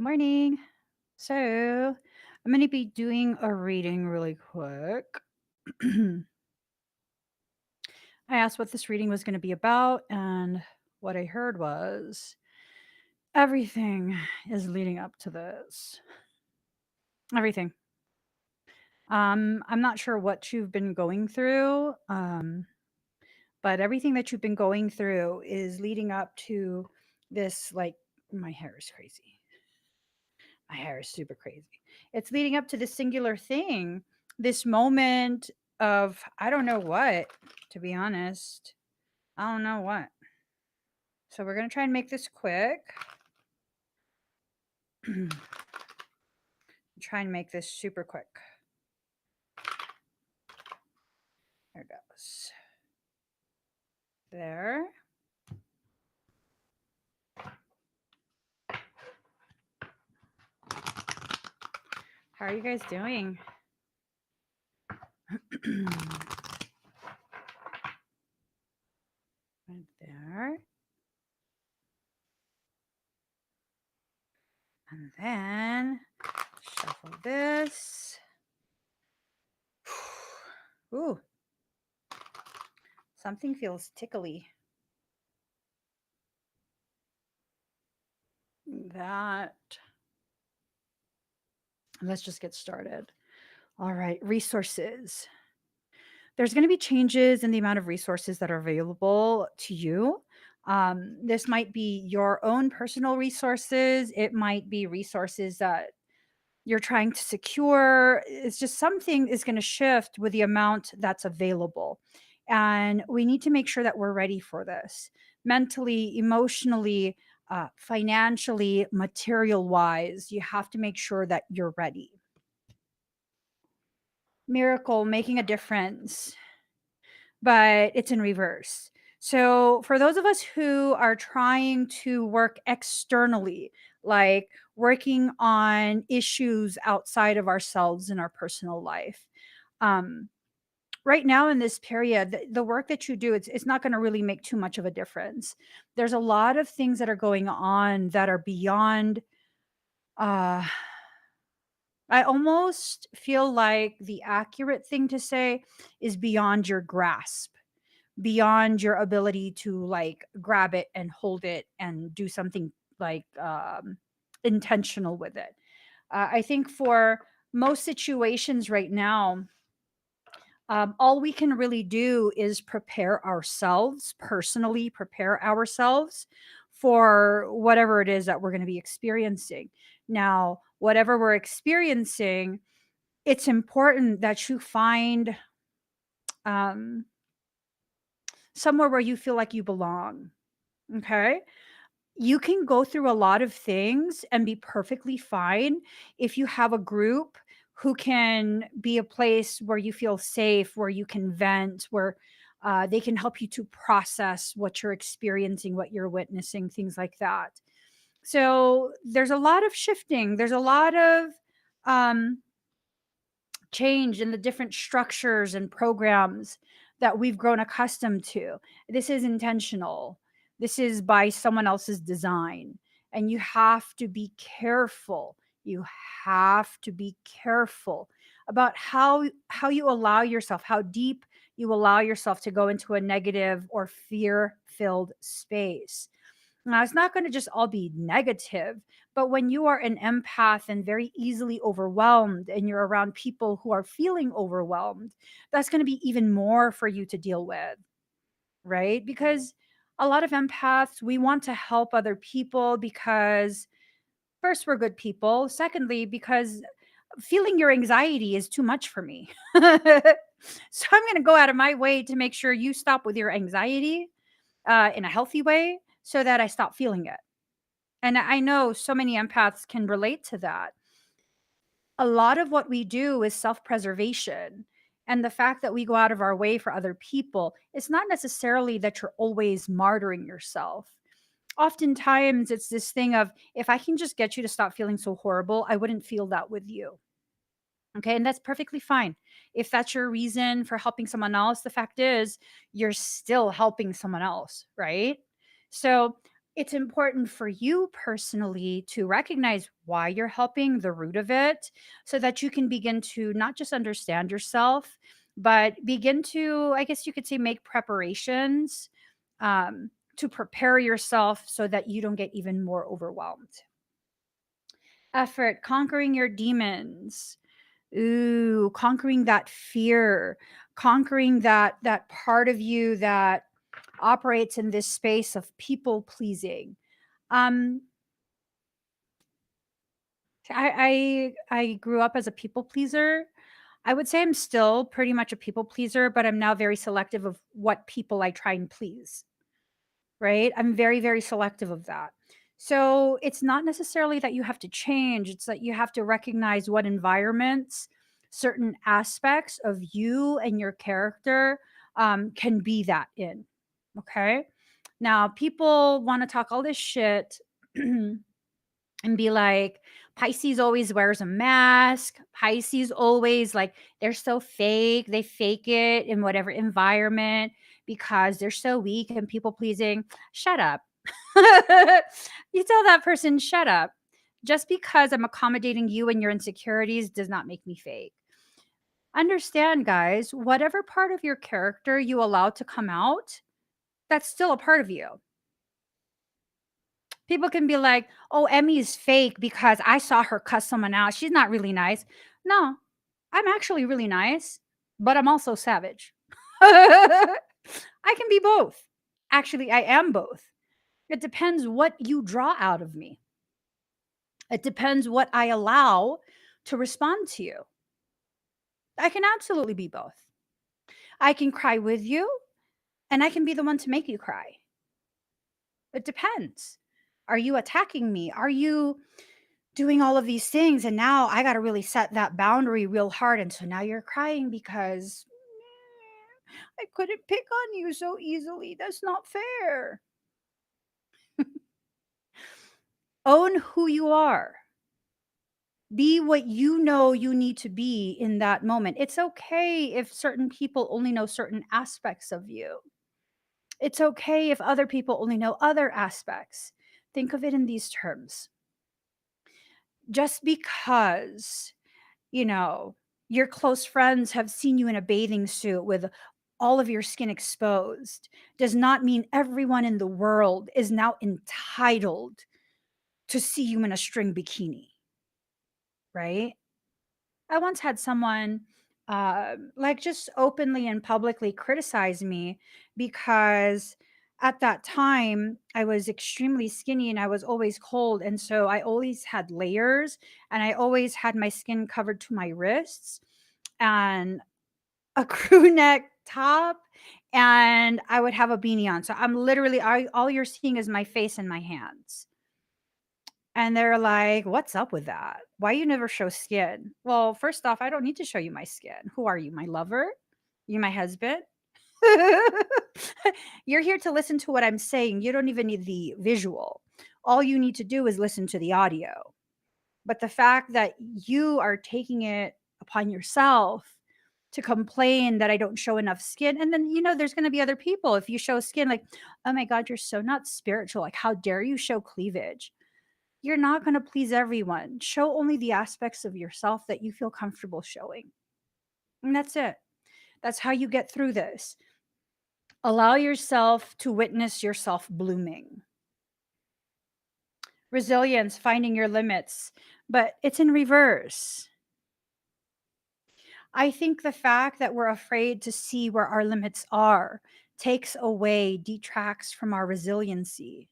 Good morning. So, I'm going to be doing a reading really quick. I asked what this reading was going to be about, and what I heard was everything is leading up to this. Everything. I'm not sure what you've been going through, but everything that you've been going through is leading up to this. Like, my hair is crazy. My hair is super crazy. It's leading up to this singular thing, this moment of I don't know what, to be honest. I don't know what. So we're going to try and make this quick. Try and make this super quick. There it goes. There. How are you guys doing? Right there. And then shuffle this. Ooh. Something feels tickly. That. Let's just get started. All right, resources. There's going to be changes in the amount of resources that are available to you. This might be your own personal resources. It might be resources that you're trying to secure. It's just something is going to shift with the amount that's available. And we need to make sure that we're ready for this mentally, emotionally, financially, material wise. You have to make sure that you're ready. Miracle, making a difference, but it's in reverse. So, for those of us who are trying to work externally, like working on issues outside of ourselves in our personal life, um, right now in this period, the work that you do, it's not going to really make too much of a difference. There's a lot of things that are going on that are beyond. Uh, I almost feel like the accurate thing to say is beyond your grasp, beyond your ability to like grab it and hold it and do something like intentional with it. I think for most situations right now, all we can really do is prepare ourselves, personally prepare ourselves for whatever it is that we're going to be experiencing. Now, whatever we're experiencing, it's important that you find um, somewhere where you feel like you belong. Okay. You can go through a lot of things and be perfectly fine if you have a group who can be a place where you feel safe, where you can vent, where they can help you to process what you're experiencing, what you're witnessing, things like that. So there's a lot of shifting, there's a lot of um, change in the different structures and programs that we've grown accustomed to. This is intentional. This is by someone else's design. And you have to be careful. You have to be careful about how you allow yourself, how deep you allow yourself to go into a negative or fear-filled space. Now, it's not going to just all be negative, but when you are an empath and very easily overwhelmed and you're around people who are feeling overwhelmed, that's going to be even more for you to deal with, right? Because a lot of empaths, we want to help other people because, first, we're good people. Secondly, because feeling your anxiety is too much for me. So I'm going to go out of my way to make sure you stop with your anxiety in a healthy way so that I stop feeling it. And I know so many empaths can relate to that. A lot of what we do is self preservation. And the fact that we go out of our way for other people, it's not necessarily that you're always martyring yourself. Oftentimes, it's this thing of if I can just get you to stop feeling so horrible, I wouldn't feel that with you. Okay. And that's perfectly fine. If that's your reason for helping someone else, the fact is you're still helping someone else. Right. So It's important for you personally to recognize why you're helping, the root of it, so that you can begin to not just understand yourself, but begin to, I guess you could say, make preparations to prepare yourself so that you don't get even more overwhelmed. Effort, conquering your demons. Ooh, conquering that fear, conquering that part of you that operates in this space of people pleasing. Um, I grew up as a people pleaser. I would say I'm still pretty much a people pleaser, but I'm now very selective of what people I try and please, right? I'm very, very selective of that. So it's not necessarily that you have to change, it's that you have to recognize what environments certain aspects of you and your character can be that in. Okay. Now, people want to talk all this shit and be like, Pisces always wears a mask. Pisces always like they're so fake. They fake it in whatever environment because they're so weak and people pleasing. Shut up. You tell that person, shut up. Just because I'm accommodating you and your insecurities does not make me fake. Understand, guys, whatever part of your character you allow to come out, that's still a part of you. People can be like, "Oh, Emmy's fake because I saw her cuss someone out. She's not really nice." No, I'm actually really nice, but I'm also savage. I can be both. Actually, I am both. It depends what you draw out of me. It depends what I allow to respond to you. I can absolutely be both. I can cry with you, and I can be the one to make you cry. It depends. Are you attacking me? Are you doing all of these things? And now I got to really set that boundary real hard. And so now you're crying because I couldn't pick on you so easily. That's not fair. Own who you are. Be what you know you need to be in that moment. It's okay if certain people only know certain aspects of you. It's okay if other people only know other aspects. Think of it in these terms. Just because, you know, your close friends have seen you in a bathing suit with all of your skin exposed does not mean everyone in the world is now entitled to see you in a string bikini, right? I once had someone like just openly and publicly criticize me because at that time I was extremely skinny and I was always cold. And so I always had layers and I always had my skin covered to my wrists and a crew neck top. And I would have a beanie on. So I'm literally, all you're seeing is my face and my hands. And they're like, "What's up with that? Why you never show skin?" Well, first off, I don't need to show you my skin. Who are you, my lover? You my husband? You're here to listen to what I'm saying. You don't even need the visual. All you need to do is listen to the audio. But the fact that you are taking it upon yourself to complain that I don't show enough skin, and then, there's going to be other people. If you show skin, like, "Oh my God, you're so not spiritual. Like, how dare you show cleavage?" You're not going to please everyone. Show only the aspects of yourself that you feel comfortable showing. And that's it. That's how you get through this. Allow yourself to witness yourself blooming. Resilience, finding your limits, but it's in reverse. I think the fact that we're afraid to see where our limits are takes away, detracts from our resiliency.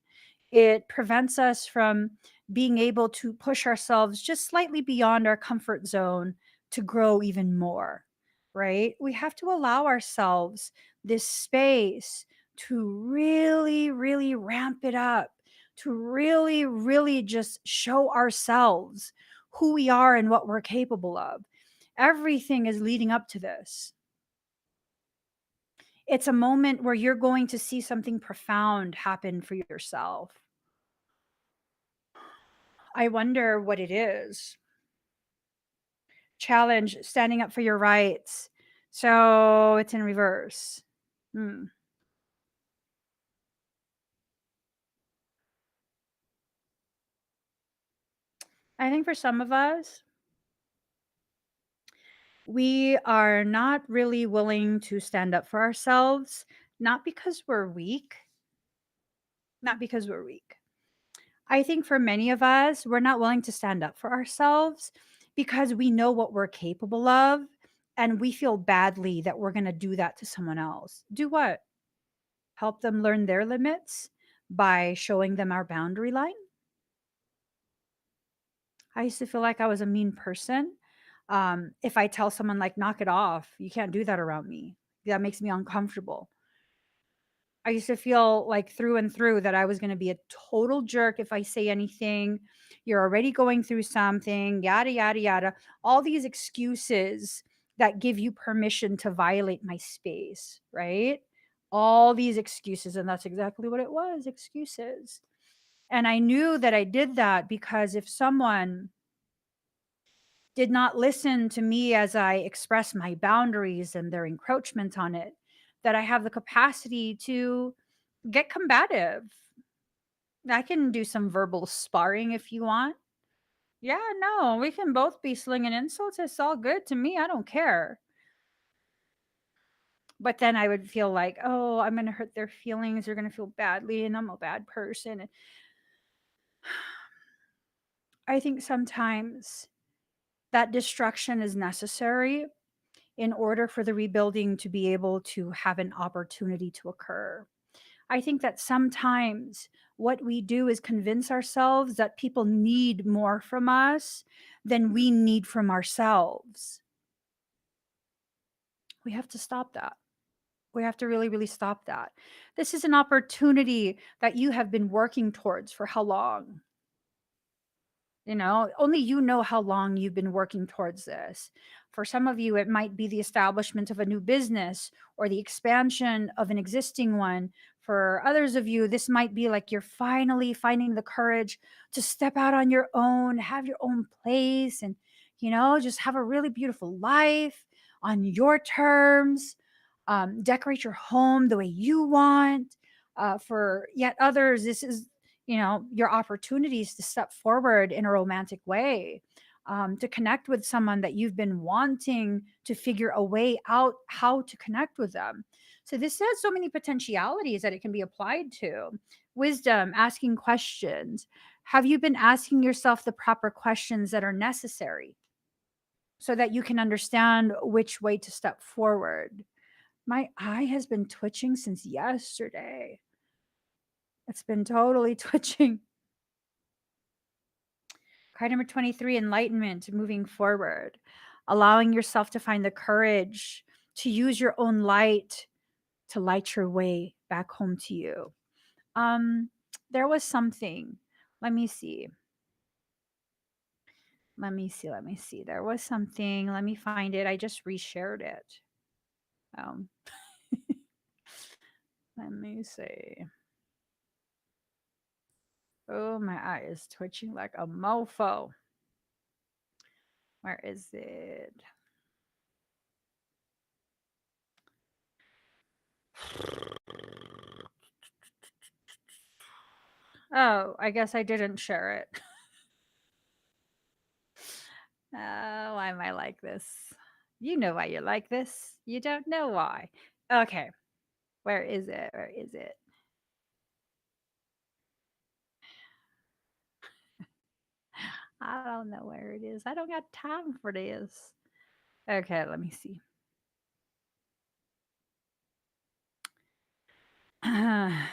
It prevents us from being able to push ourselves just slightly beyond our comfort zone to grow even more, right? We have to allow ourselves this space to really, really ramp it up, to really, really just show ourselves who we are and what we're capable of. Everything is leading up to this. It's a moment where you're going to see something profound happen for yourself. I wonder what it is. Challenge, standing up for your rights. So it's in reverse. Hmm. I think for some of us, we are not really willing to stand up for ourselves, not because we're weak, not because we're weak. I think for many of us, we're not willing to stand up for ourselves because we know what we're capable of and we feel badly that we're going to do that to someone else. Do what? Help them learn their limits by showing them our boundary line. I used to feel like I was a mean person. If I tell someone, like, knock it off, you can't do that around me. That makes me uncomfortable. I used to feel like through and through that I was going to be a total jerk if I say anything. You're already going through something, yada, yada, yada. All these excuses that give you permission to violate my space, right? All these excuses. And that's exactly what it was, excuses. And I knew that I did that because if someone did not listen to me as I express my boundaries and their encroachment on it, that I have the capacity to get combative. I can do some verbal sparring if you want. Yeah, no, we can both be slinging insults. It's all good to me. I don't care. But then I would feel like, oh, I'm going to hurt their feelings. They're going to feel badly, and I'm a bad person. I think sometimes that destruction is necessary in order for the rebuilding to be able to have an opportunity to occur. I think that sometimes what we do is convince ourselves that people need more from us than we need from ourselves. We have to stop that. We have to really, really stop that. This is an opportunity that you have been working towards for how long? Only you know how long you've been working towards this. For some of you, it might be the establishment of a new business or the expansion of an existing one. For others of you, this might be like you're finally finding the courage to step out on your own, have your own place, and, just have a really beautiful life on your terms. Decorate your home the way you want. For yet others, this is your opportunities to step forward in a romantic way, to connect with someone that you've been wanting to figure a way out how to connect with them. So this has so many potentialities that it can be applied to. Wisdom, asking questions. Have you been asking yourself the proper questions that are necessary so that you can understand which way to step forward? My eye has been twitching since yesterday. It's been totally twitching. Card number 23, enlightenment, moving forward, allowing yourself to find the courage to use your own light to light your way back home to you. Um, there was something. Let me see. Let me see. There was something. Let me find it. I just reshared it. Um, let me see. Oh, my eye is twitching like a mofo. Where is it? Oh, I guess I didn't share it. Why am I like this? You know why you're like this. You don't know why. Okay. Where is it? Where is it? I don't know where it is. I don't got time for this. Okay, let me see. I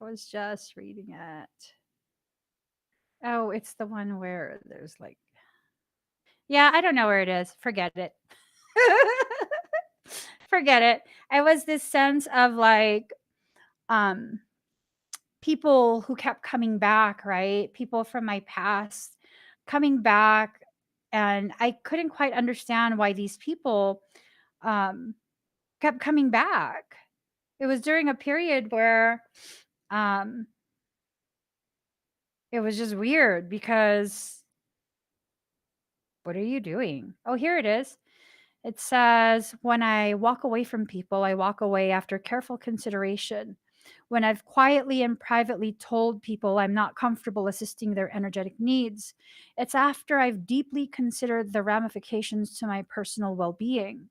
was just reading it. Oh, it's the one where there's like, yeah, I don't know where it is. Forget it. Forget it. It was this sense of like, um, people who kept coming back, right? People from my past coming back. And I couldn't quite understand why these people um, kept coming back. It was during a period where um, it was just weird because what are you doing? Oh, here it is. It says, when I walk away from people, I walk away after careful consideration. When I've quietly and privately told people I'm not comfortable assisting their energetic needs, it's after I've deeply considered the ramifications to my personal well being.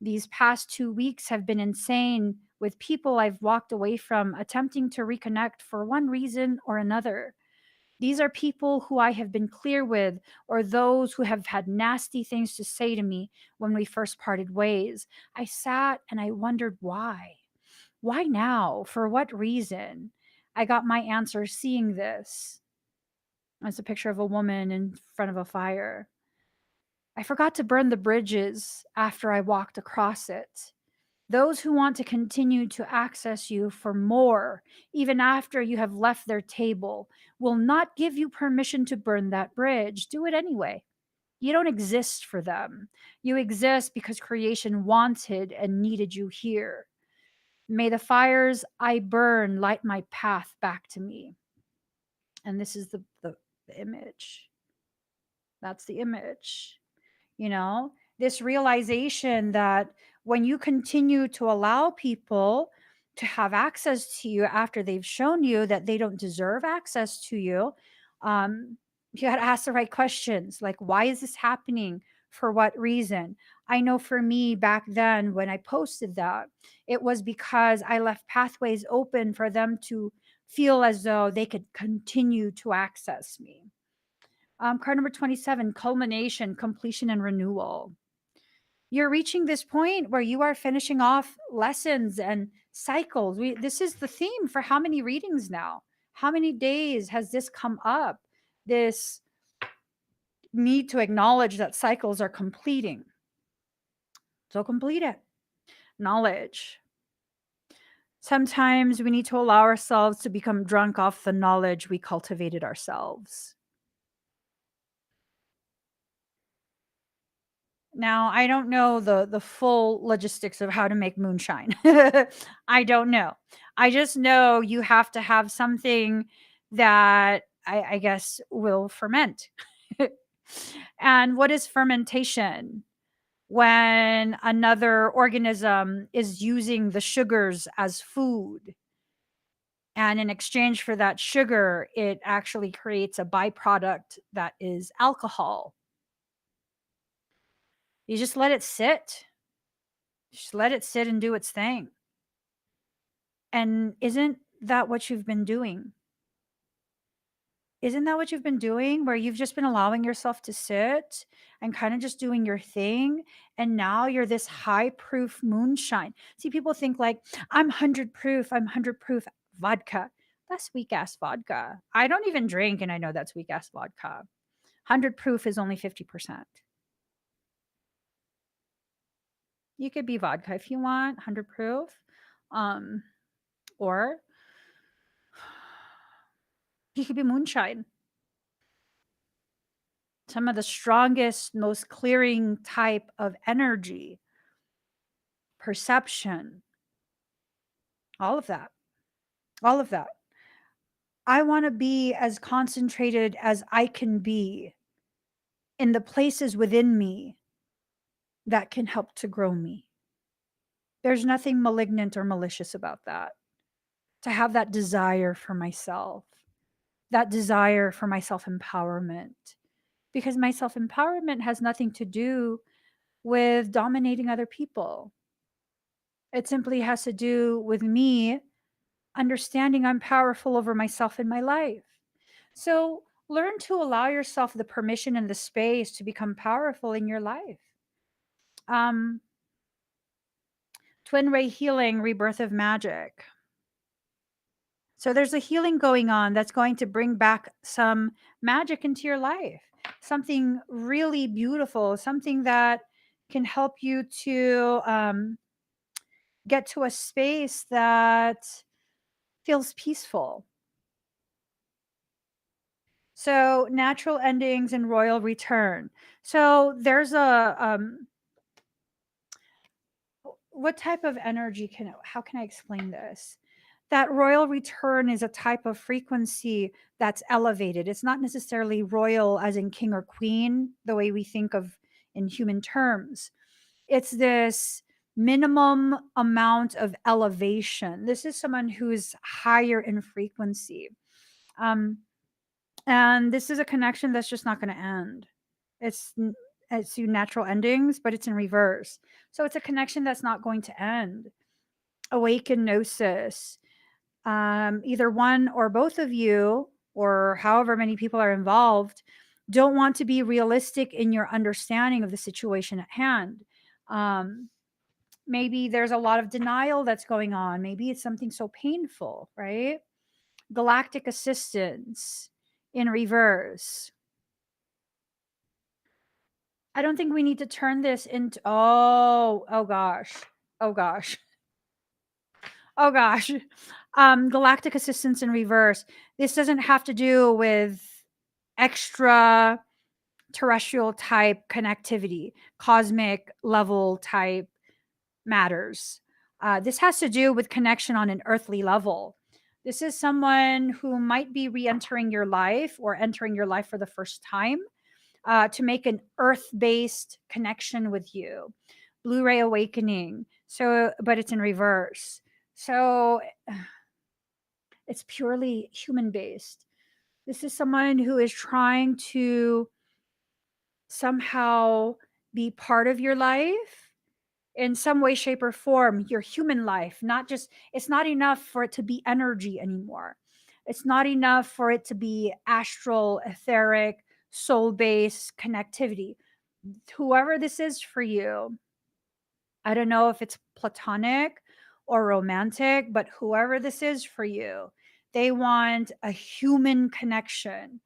These past 2 weeks have been insane with people I've walked away from attempting to reconnect for one reason or another. These are people who I have been clear with, or those who have had nasty things to say to me when we first parted ways. I sat and I wondered why. Why now? For what reason? I got my answer seeing this. It's a picture of a woman in front of a fire. I forgot to burn the bridges after I walked across it. Those who want to continue to access you for more, even after you have left their table, will not give you permission to burn that bridge. Do it anyway. You don't exist for them. You exist because creation wanted and needed you here. May the fires I burn light my path back to me. And this is the image. That's the image. This realization that when you continue to allow people to have access to you after they've shown you that they don't deserve access to you, um, you got to ask the right questions, like, why is this happening? For what reason? I know for me back then when I posted that, it was because I left pathways open for them to feel as though they could continue to access me. Card number 27, culmination, completion, and renewal. You're reaching this point where you are finishing off lessons and cycles. This is the theme for how many readings now? How many days has this come up? This need to acknowledge that cycles are completing. So complete it. Knowledge. Sometimes we need to allow ourselves to become drunk off the knowledge we cultivated ourselves. Now, I don't know the full logistics of how to make moonshine. I don't know. I just know you have to have something that I guess will ferment. And what is fermentation? When another organism is using the sugars as food, and in exchange for that sugar, it actually creates a byproduct that is alcohol. You just let it sit. Just let it sit and do its thing. And isn't that what you've been doing? Isn't that what you've been doing, where you've just been allowing yourself to sit and kind of just doing your thing? And now you're this high proof moonshine. See, people think like, I'm 100 proof, I'm 100 proof vodka. That's weak ass vodka. I don't even drink, and I know that's weak ass vodka. 100 proof is only 50%. You could be vodka if you want, 100 proof. Or you could be moonshine. Some of the strongest, most clearing type of energy, perception, all of that. All of that. I want to be as concentrated as I can be in the places within me that can help to grow me. There's nothing malignant or malicious about that. To have that desire for myself, that desire for my self empowerment, because my self empowerment has nothing to do with dominating other people. It simply has to do with me understanding I'm powerful over myself and my life. So learn to allow yourself the permission and the space to become powerful in your life. Um, Twin ray healing, rebirth of magic. So there's a healing going on that's going to bring back some magic into your life, something really beautiful, something that can help you to get to a space that feels peaceful. So natural endings and royal return. So there's a what type of energy how can I explain this? That royal return is a type of frequency that's elevated. It's not necessarily royal as in king or queen, the way we think of in human terms. It's this minimum amount of elevation. This is someone who's higher in frequency. And this is a connection that's just not going to end. It's it's natural endings, but it's in reverse. So it's a connection that's not going to end. Awaken gnosis. Either one or both of you, or however many people are involved, don't want to be realistic in your understanding of the situation at hand. Maybe there's a lot of denial that's going on. Maybe it's something so painful, right? Galactic assistance in reverse. I don't think we need to turn this into, oh gosh. Oh gosh. Oh gosh. Galactic assistance in reverse. This doesn't have to do with extra terrestrial type connectivity, cosmic level type matters. This has to do with connection on an earthly level. This is someone who might be re entering your life or entering your life for the first time to make an earth based connection with you. Blu ray awakening. So, but it's in reverse. So, it's purely human based. This is someone who is trying to somehow be part of your life in some way, shape, or form, your human life. Not just, it's not enough for it to be energy anymore. It's not enough for it to be astral, etheric, soul based connectivity. Whoever this is for you, I don't know if it's platonic or romantic, but whoever this is for you, they want a human connection.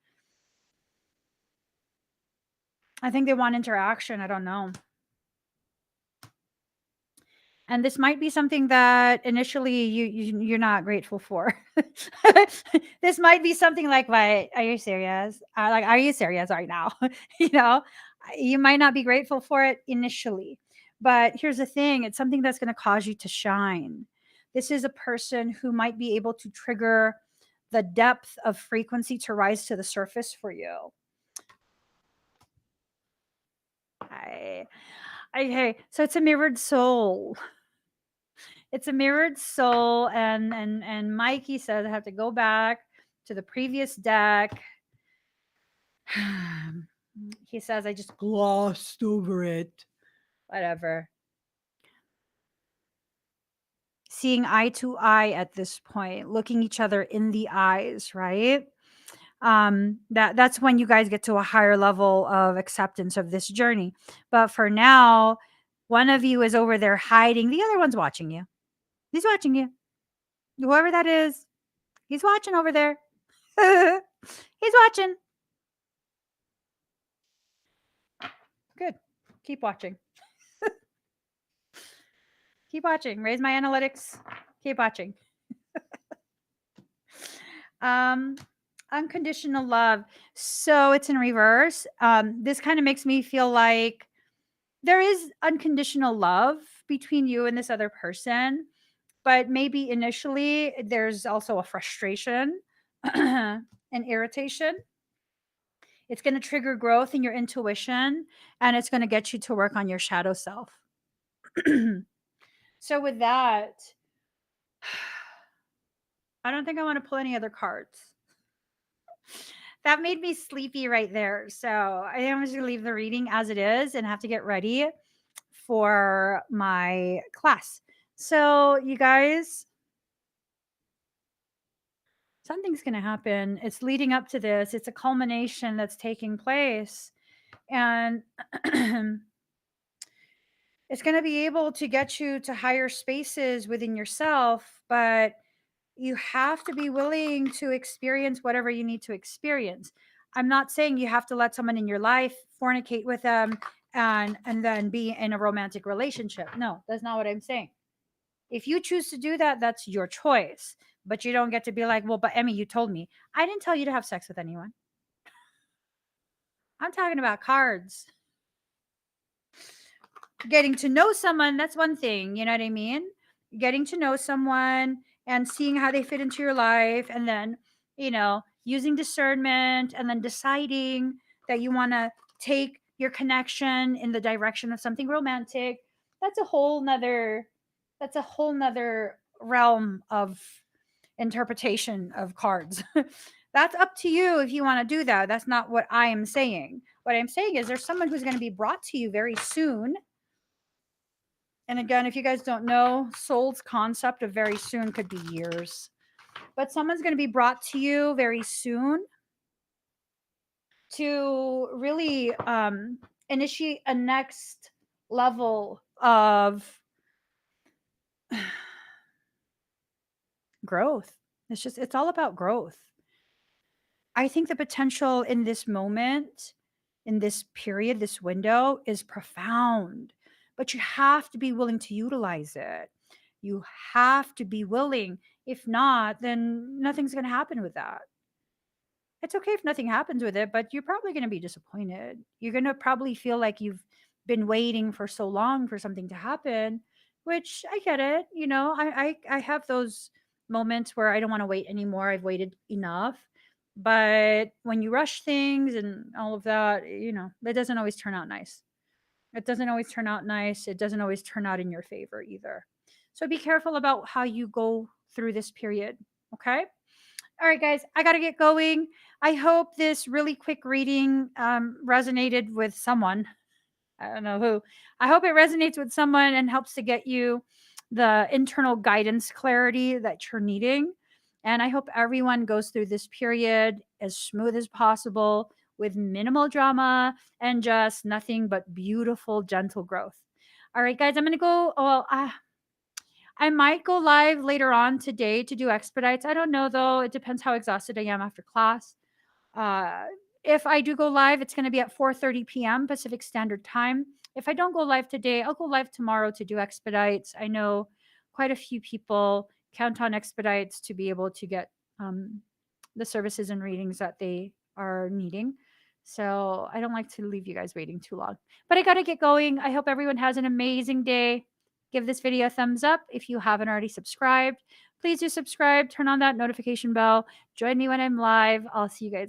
I think they want interaction. I don't know. And this might be something that initially you're not grateful for. This might be something like, "What? Are you serious? Like, are you serious right now?" you know, you might not be grateful for it initially, but here's the thing: it's something that's going to cause you to shine. This is a person who might be able to trigger the depth of frequency to rise to the surface for you. I, okay, so it's a mirrored soul. It's a mirrored soul, and Mikey says I have to go back to the previous deck. He says I just glossed over it. Whatever. Seeing eye to eye at this point, looking each other in the eyes, right? That's when you guys get to a higher level of acceptance of this journey. But for now, one of you is over there hiding, the other one's watching you. He's watching you. Whoever that is, he's watching over there. He's watching. Good. Keep watching. Keep watching. Raise my analytics. Keep watching. um Unconditional love. So it's in reverse. This kind of makes me feel like there is unconditional love between you and this other person, but maybe initially there's also a frustration and irritation. It's going to trigger growth in your intuition, and it's going to get you to work on your shadow self. So with that, I don't think I want to pull any other cards. That made me sleepy right there. So I am just going to leave the reading as it is and have to get ready for my class. So, you guys, something's going to happen. It's leading up to this, it's a culmination that's taking place. And it's going to be able to get you to higher spaces within yourself, but you have to be willing to experience whatever you need to experience. I'm not saying you have to let someone in your life, fornicate with them, and then be in a romantic relationship. No, that's not what I'm saying. If you choose to do that, that's your choice. But you don't get to be like, well, but Emmy, you told me. I didn't tell you to have sex with anyone. I'm talking about cards. Getting to know someone, that's one thing. You know what I mean? Getting to know someone and seeing how they fit into your life, and then, using discernment and then deciding that you want to take your connection in the direction of something romantic. that's a whole nother realm of interpretation of cards. That's up to you if you want to do that. That's not what I am saying. What I'm saying is there's someone who's going to be brought to you very soon. And again, if you guys don't know, soul's concept of very soon could be years. But someone's going to be brought to you very soon to really initiate a next level of growth. It's all about growth. I think the potential in this moment, in this period, this window is profound, but you have to be willing to utilize it. You have to be willing. If not, then nothing's going to happen with that. It's okay if nothing happens with it, but you're probably going to be disappointed. You're going to probably feel like you've been waiting for so long for something to happen, which I get it. You know, I have those moments where I don't want to wait anymore. I've waited enough. But when you rush things and all of that, you know, it doesn't always turn out nice. It doesn't always turn out nice. It doesn't always turn out in your favor either. So be careful about how you go through this period. Okay. All right, guys, I got to get going. I hope this really quick reading resonated with someone. I don't know who. I hope it resonates with someone and helps to get you the internal guidance clarity that you're needing. And I hope everyone goes through this period as smooth as possible with minimal drama and just nothing but beautiful, gentle growth. All right, guys, I'm going to go. Well, I might go live later on today to do expedites. I don't know though. It depends how exhausted I am after class. Uh, if I do go live, it's going to be at 4:30 p.m. Pacific Standard Time. If I don't go live today, I'll go live tomorrow to do expedites. I know quite a few people count on expedites to be able to get the services and readings that they are needing. So I don't like to leave you guys waiting too long. But I got to get going. I hope everyone has an amazing day. Give this video a thumbs up if you haven't already subscribed. Please do subscribe, turn on that notification bell, join me when I'm live. I'll see you guys.